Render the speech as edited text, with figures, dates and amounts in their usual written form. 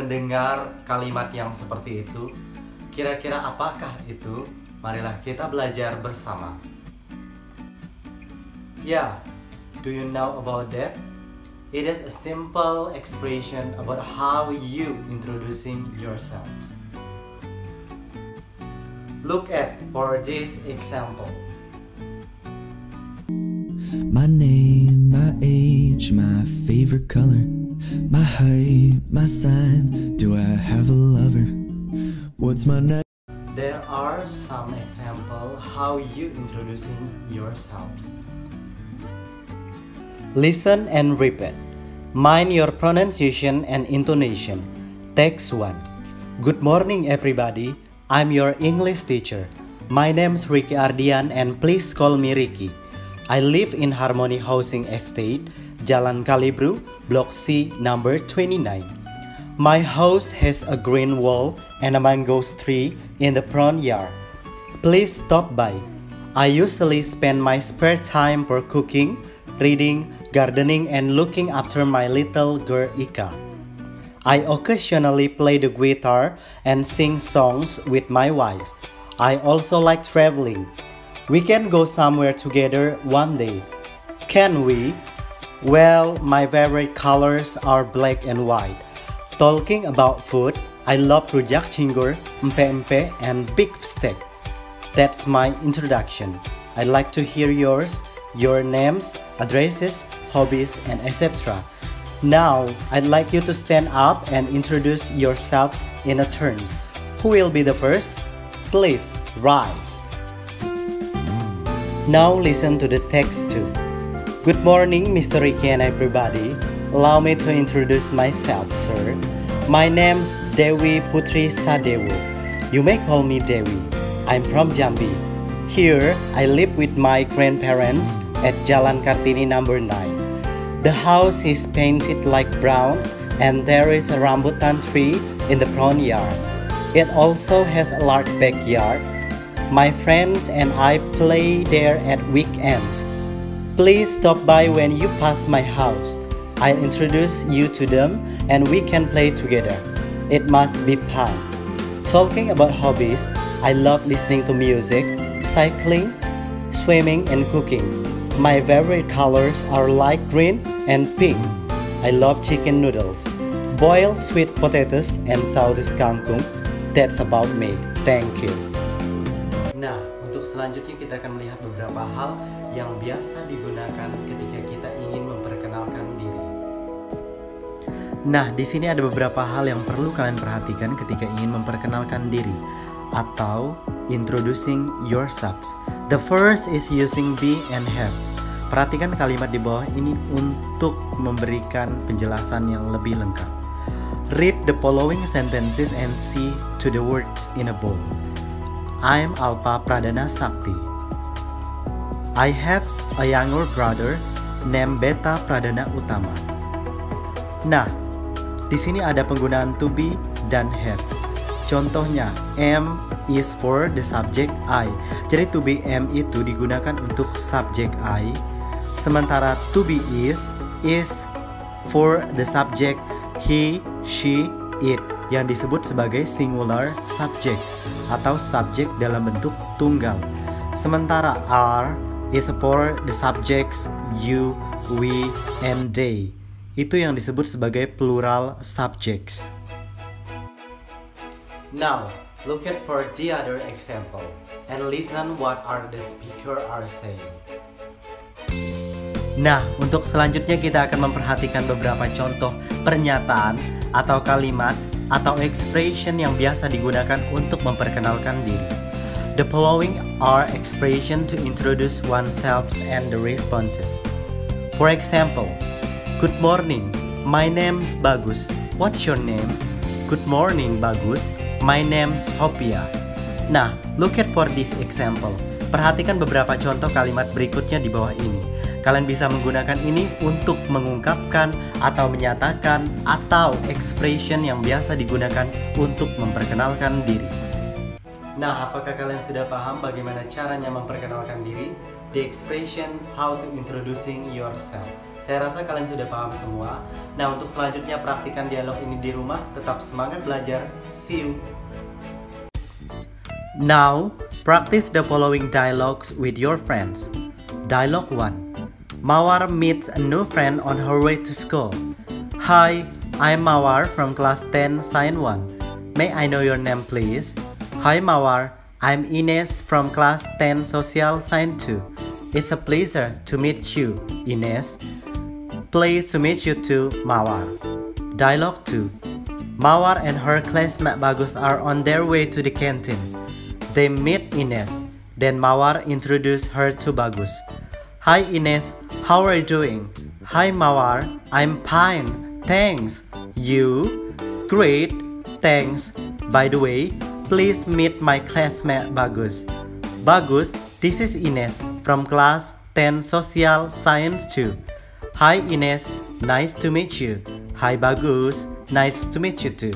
mendengar kalimat yang seperti itu? Kira-kira apakah itu? Marilah kita belajar bersama. Yeah, do you know about that? It is a simple expression about how you introducing yourselves. Look at for this example. My name, my age, my favorite color, my height, my sign. Do I have a lover? What's my name? There are some example how you introducing yourselves. Listen and repeat. Mind your pronunciation and intonation. Text 1. Good morning everybody. I'm your English teacher. My name's Ricky Ardian and please call me Ricky. I live in Harmony Housing Estate, Jalan Kalibru, Block C, number 29. My house has a green wall and a mango tree in the front yard. Please stop by. I usually spend my spare time for cooking, reading, gardening, and looking after my little girl Ika. I occasionally play the guitar and sing songs with my wife. I also like traveling. We can go somewhere together one day. Can we? Well, my favorite colors are black and white. Talking about food, I love rujak cingur, empe-empe, and big steak. That's my introduction. I'd like to hear yours, your names, addresses, hobbies, and etc. Now, I'd like you to stand up and introduce yourselves in a turns. Who will be the first? Please rise. Now listen to the text too. Good morning, Mr. Ricky and everybody. Allow me to introduce myself, sir. My name's Dewi Putri Sadewo. You may call me Dewi. I'm from Jambi. Here, I live with my grandparents at Jalan Kartini number 9. The house is painted like brown and there is a rambutan tree in the front yard. It also has a large backyard. My friends and I play there at weekends. Please stop by when you pass my house. I'll introduce you to them and we can play together. It must be fun. Talking about hobbies, I love listening to music, cycling, swimming, and cooking. My favorite colors are light green and pink. I love chicken noodles, boiled sweet potatoes, and saus kangkung. That's about me. Thank you. Nah, untuk selanjutnya kita akan melihat beberapa hal yang biasa digunakan ketika kita ingin memperkenalkan diri. Nah, di sini ada beberapa hal yang perlu kalian perhatikan ketika ingin memperkenalkan diri atau introducing yourselves. The first is using be and have. Perhatikan kalimat di bawah ini untuk memberikan penjelasan yang lebih lengkap. Read the following sentences and see to the words in a bold. I'm Alpa Pradana Sakti. I have a younger brother named Beta Pradana Utama. Nah, di sini ada penggunaan to be dan have. Contohnya, am is for the subject I. Jadi to be am itu digunakan untuk subject I. Sementara to be is for the subject he, she, it yang disebut sebagai singular subject atau subjek dalam bentuk tunggal. Sementara are is for the subjects you, we, and they. Itu yang disebut sebagai plural subjects. Now, look at for the other example and listen what are the speaker are saying. Nah, untuk selanjutnya kita akan memperhatikan beberapa contoh pernyataan atau kalimat atau expression yang biasa digunakan untuk memperkenalkan diri. The following are expression to introduce oneself and the responses. For example, good morning, my name's Bagus. What's your name? Good morning, Bagus. My name's Sophia. Nah, look at for this example. Perhatikan beberapa contoh kalimat berikutnya di bawah ini. Kalian bisa menggunakan ini untuk mengungkapkan atau menyatakan atau expression yang biasa digunakan untuk memperkenalkan diri. Nah, apakah kalian sudah paham bagaimana caranya memperkenalkan diri? the expression how to introducing yourself. Saya rasa kalian sudah paham semua. Nah, untuk selanjutnya praktikan dialog ini di rumah. Tetap semangat belajar. See you. Now, practice the following dialogues with your friends. Dialogue 1. Mawar meets a new friend on her way to school. Hi, I'm Mawar from class 10 Science 1. May I know your name please? Hi Mawar, I'm Ines from class 10 Social Science 2. It's a pleasure to meet you, Ines. Pleased to meet you too, Mawar. Dialogue 2. Mawar and her classmate Bagus are on their way to the canteen. They meet Ines. Then Mawar introduced her to Bagus. Hi Ines, how are you doing? Hi Mawar, I'm fine, thanks. You? Great, thanks. By the way, please meet my classmate Bagus. Bagus, this is Ines from class 10 Social Science 2. Hi Ines, nice to meet you. Hi Bagus, nice to meet you too.